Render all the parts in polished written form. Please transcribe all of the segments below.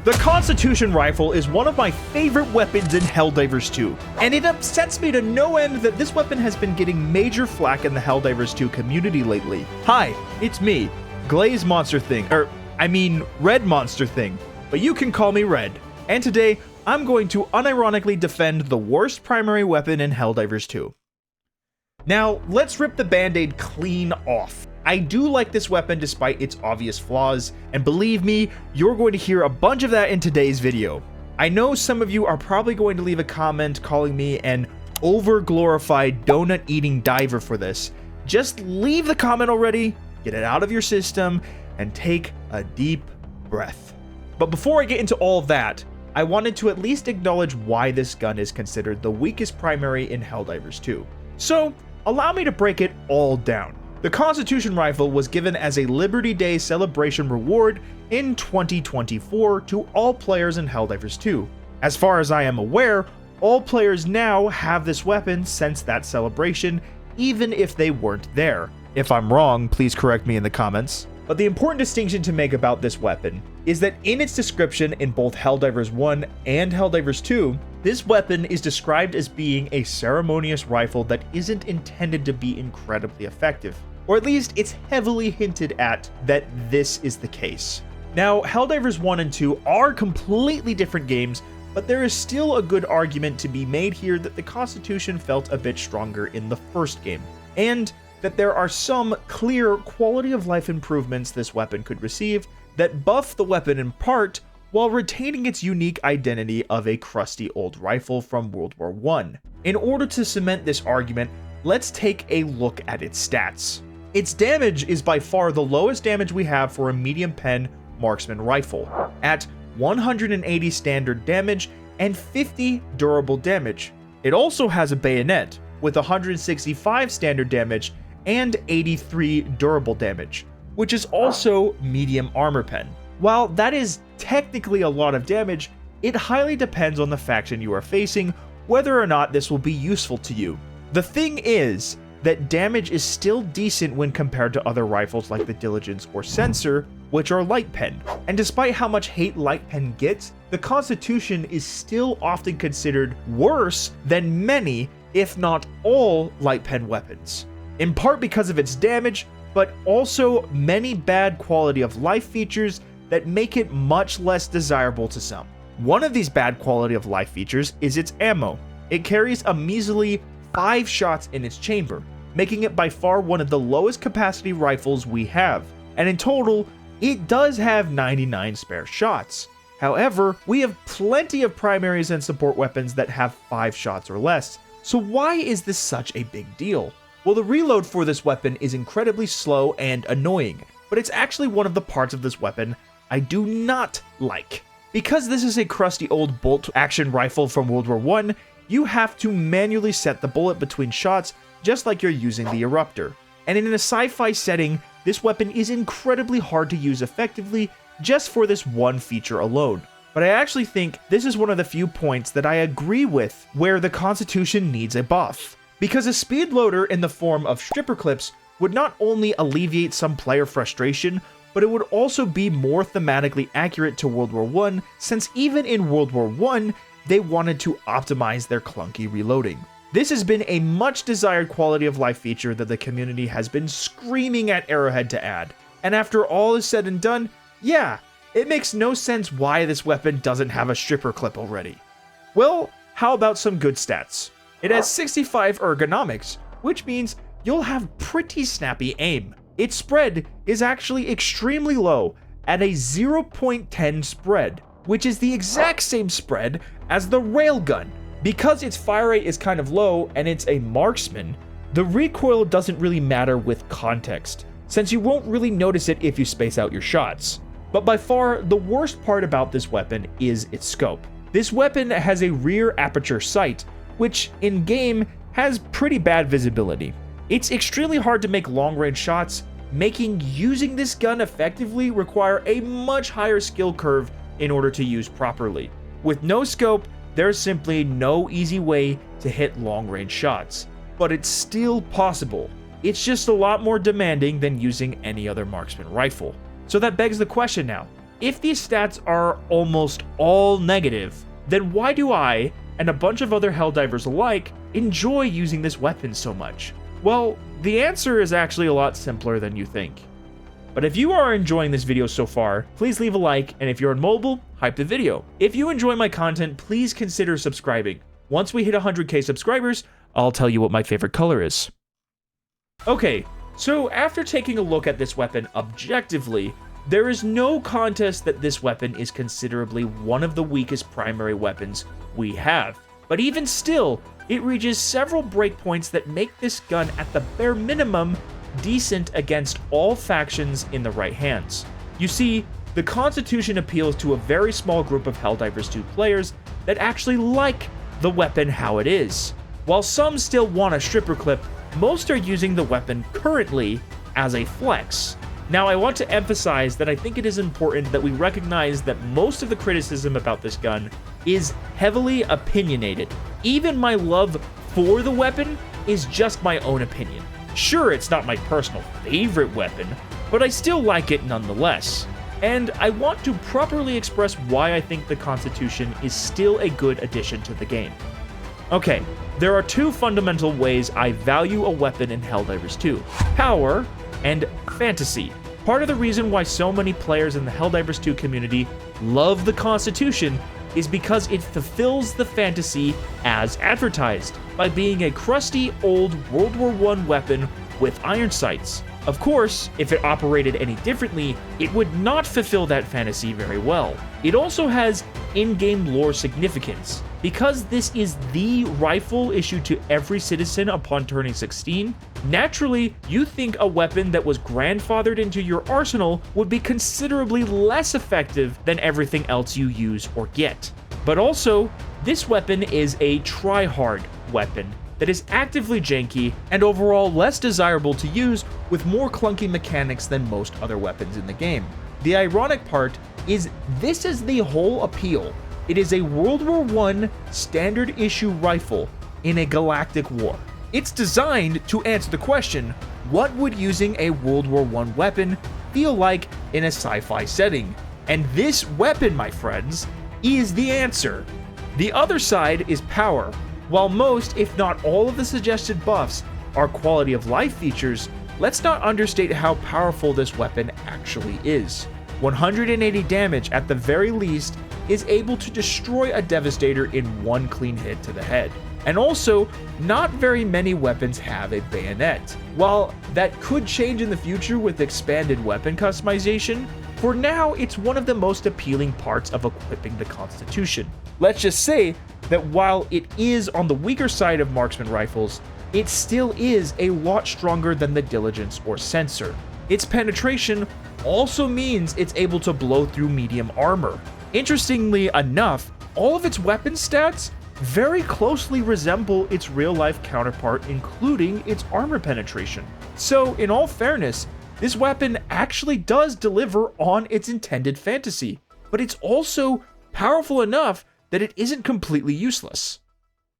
The Constitution Rifle is one of my favorite weapons in Helldivers 2, and it upsets me to no end that this weapon has been getting major flack in the Helldivers 2 community lately. Hi, it's me, Glaze Monster Thing, Red Monster Thing, but you can call me Red. And today, I'm going to unironically defend the worst primary weapon in Helldivers 2. Now, let's rip the band-aid clean off. I do like this weapon despite its obvious flaws, and believe me, you're going to hear a bunch of that in today's video. I know some of you are probably going to leave a comment calling me an over-glorified donut-eating diver for this. Just leave the comment already, get it out of your system, and take a deep breath. But before I get into all of that, I wanted to at least acknowledge why this gun is considered the weakest primary in Helldivers 2. So, allow me to break it all down. The Constitution Rifle was given as a Liberty Day celebration reward in 2024 to all players in Helldivers 2. As far as I am aware, all players now have this weapon since that celebration, even if they weren't there. If I'm wrong, please correct me in the comments. But the important distinction to make about this weapon is that in its description in both Helldivers 1 and Helldivers 2, this weapon is described as being a ceremonious rifle that isn't intended to be incredibly effective. Or at least it's heavily hinted at that this is the case. Now, Helldivers 1 and 2 are completely different games, but there is still a good argument to be made here that the Constitution felt a bit stronger in the first game, and that there are some clear quality of life improvements this weapon could receive that buff the weapon in part while retaining its unique identity of a crusty old rifle from World War I. In order to cement this argument, let's take a look at its stats. Its damage is by far the lowest damage we have for a medium pen marksman rifle, at 180 standard damage and 50 durable damage. It also has a bayonet with 165 standard damage and 83 durable damage, which is also medium armor pen. While that is technically a lot of damage, it highly depends on the faction you are facing whether or not this will be useful to you. The thing is that damage is still decent when compared to other rifles like the Diligence or Censor, which are light pen. And despite how much hate light pen gets, the Constitution is still often considered worse than many, if not all, light pen weapons. In part because of its damage, but also many bad quality of life features that make it much less desirable to some. One of these bad quality of life features is its ammo. It carries a measly 5 shots in its chamber, making it by far one of the lowest capacity rifles we have, and in total, it does have 99 spare shots. However, we have plenty of primaries and support weapons that have 5 shots or less, so why is this such a big deal? Well, the reload for this weapon is incredibly slow and annoying, but it's actually one of the parts of this weapon I do not like. Because this is a crusty old bolt-action rifle from World War I, you have to manually set the bullet between shots just like you're using the Eruptor. And in a sci-fi setting, this weapon is incredibly hard to use effectively just for this one feature alone. But I actually think this is one of the few points that I agree with where the Constitution needs a buff. Because a speed loader in the form of stripper clips would not only alleviate some player frustration, but it would also be more thematically accurate to World War I, since even in World War I, they wanted to optimize their clunky reloading. This has been a much desired quality of life feature that the community has been screaming at Arrowhead to add. And after all is said and done, yeah, it makes no sense why this weapon doesn't have a stripper clip already. Well, how about some good stats? It has 65 ergonomics, which means you'll have pretty snappy aim. Its spread is actually extremely low at a 0.10 spread, which is the exact same spread as the railgun. Because its fire rate is kind of low and it's a marksman, the recoil doesn't really matter with context, since you won't really notice it if you space out your shots. But by far, the worst part about this weapon is its scope. This weapon has a rear aperture sight, which in-game has pretty bad visibility. It's extremely hard to make long-range shots, making using this gun effectively require a much higher skill curve in order to use properly. With no scope, there's simply no easy way to hit long-range shots, but it's still possible. It's just a lot more demanding than using any other marksman rifle. So that begs the question now, if these stats are almost all negative, then why do I, and a bunch of other Helldivers alike, enjoy using this weapon so much? Well, the answer is actually a lot simpler than you think. But if you are enjoying this video so far, please leave a like, and if you're on mobile, hype the video. If you enjoy my content, please consider subscribing. Once we hit 100k subscribers, I'll tell you what my favorite color is. Okay, so after taking a look at this weapon objectively, there is no contest that this weapon is considerably one of the weakest primary weapons we have. But even still, it reaches several breakpoints that make this gun at the bare minimum decent against all factions in the right hands. You see, the Constitution appeals to a very small group of Helldivers 2 players that actually like the weapon how it is. While some still want a stripper clip, most are using the weapon currently as a flex. Now, I want to emphasize that I think it is important that we recognize that most of the criticism about this gun is heavily opinionated. Even my love for the weapon is just my own opinion. Sure, it's not my personal favorite weapon, but I still like it nonetheless. And I want to properly express why I think the Constitution is still a good addition to the game. Okay, there are two fundamental ways I value a weapon in Helldivers 2: power and fantasy. Part of the reason why so many players in the Helldivers 2 community love the Constitution is because it fulfills the fantasy as advertised, by being a crusty old World War I weapon with iron sights. Of course, if it operated any differently, it would not fulfill that fantasy very well. It also has in-game lore significance. Because this is the rifle issued to every citizen upon turning 16, naturally, you think a weapon that was grandfathered into your arsenal would be considerably less effective than everything else you use or get. But also, this weapon is a try-hard weapon that is actively janky and overall less desirable to use, with more clunky mechanics than most other weapons in the game. The ironic part is this is the whole appeal. It is a World War I standard issue rifle in a galactic war. It's designed to answer the question, what would using a World War I weapon feel like in a sci-fi setting? And this weapon, my friends, is the answer. The other side is power. While most, if not all of the suggested buffs are quality of life features, let's not understate how powerful this weapon actually is. 180 damage at the very least is able to destroy a Devastator in one clean hit to the head. And also, not very many weapons have a bayonet. While that could change in the future with expanded weapon customization, for now it's one of the most appealing parts of equipping the Constitution. Let's just say that while it is on the weaker side of marksman rifles, it still is a lot stronger than the Diligence or Sensor. Its penetration also means it's able to blow through medium armor. Interestingly enough, all of its weapon stats very closely resemble its real-life counterpart, including its armor penetration. So, in all fairness, this weapon actually does deliver on its intended fantasy, but it's also powerful enough that it isn't completely useless.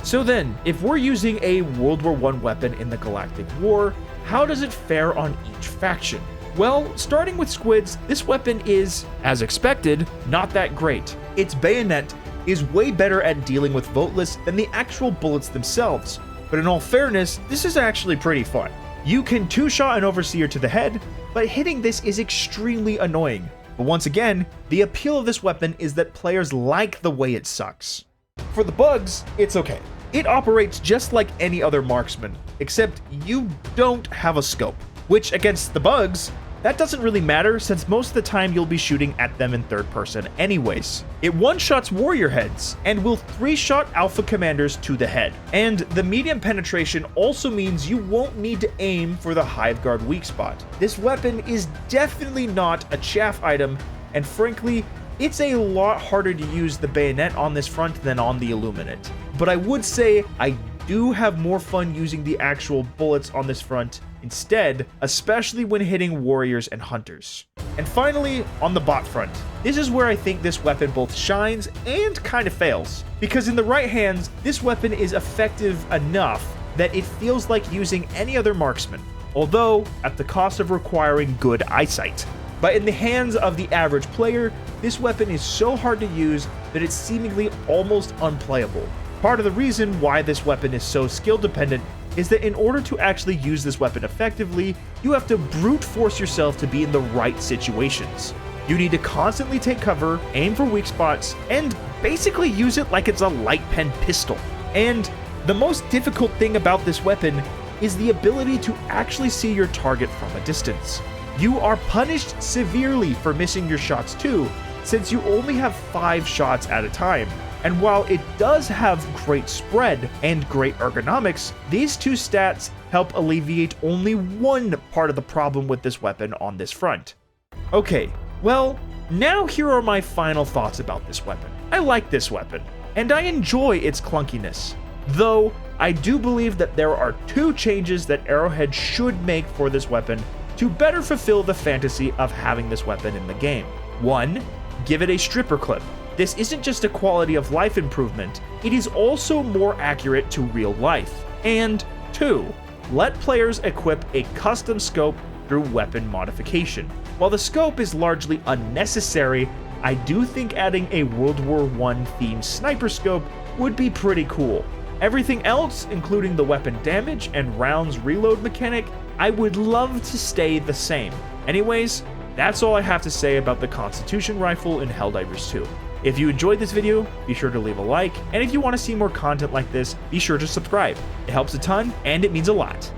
So then, if we're using a World War I weapon in the Galactic War, how does it fare on each faction? Well, starting with Squids, this weapon is, as expected, not that great. Its bayonet is way better at dealing with voteless than the actual bullets themselves, but in all fairness, this is actually pretty fun. You can two-shot an Overseer to the head, but hitting this is extremely annoying. But once again, the appeal of this weapon is that players like the way it sucks. For the bugs, it's okay. It operates just like any other marksman, except you don't have a scope, which against the bugs, that doesn't really matter since most of the time you'll be shooting at them in third person anyways. It one-shots warrior heads and will three-shot alpha commanders to the head. And the medium penetration also means you won't need to aim for the Hive Guard weak spot. This weapon is definitely not a chaff item, and frankly, it's a lot harder to use the bayonet on this front than on the Illuminate. But I would say I do have more fun using the actual bullets on this front instead, especially when hitting warriors and hunters. And finally, on the bot front, this is where I think this weapon both shines and kind of fails. Because in the right hands, this weapon is effective enough that it feels like using any other marksman, although at the cost of requiring good eyesight. But in the hands of the average player, this weapon is so hard to use that it's seemingly almost unplayable. Part of the reason why this weapon is so skill dependent is that in order to actually use this weapon effectively, you have to brute force yourself to be in the right situations. You need to constantly take cover, aim for weak spots, and basically use it like it's a light pen pistol. And the most difficult thing about this weapon is the ability to actually see your target from a distance. You are punished severely for missing your shots too, since you only have 5 shots at a time. And while it does have great spread and great ergonomics, these two stats help alleviate only one part of the problem with this weapon on this front. Okay, well, now here are my final thoughts about this weapon. I like this weapon, and I enjoy its clunkiness. Though, I do believe that there are 2 changes that Arrowhead should make for this weapon to better fulfill the fantasy of having this weapon in the game. 1, give it a stripper clip. This isn't just a quality of life improvement, it is also more accurate to real life. And 2, let players equip a custom scope through weapon modification. While the scope is largely unnecessary, I do think adding a World War I themed sniper scope would be pretty cool. Everything else, including the weapon damage and rounds reload mechanic, I would love to stay the same. Anyways, that's all I have to say about the Constitution Rifle in Helldivers 2. If you enjoyed this video, be sure to leave a like, and if you want to see more content like this, be sure to subscribe. It helps a ton, and it means a lot.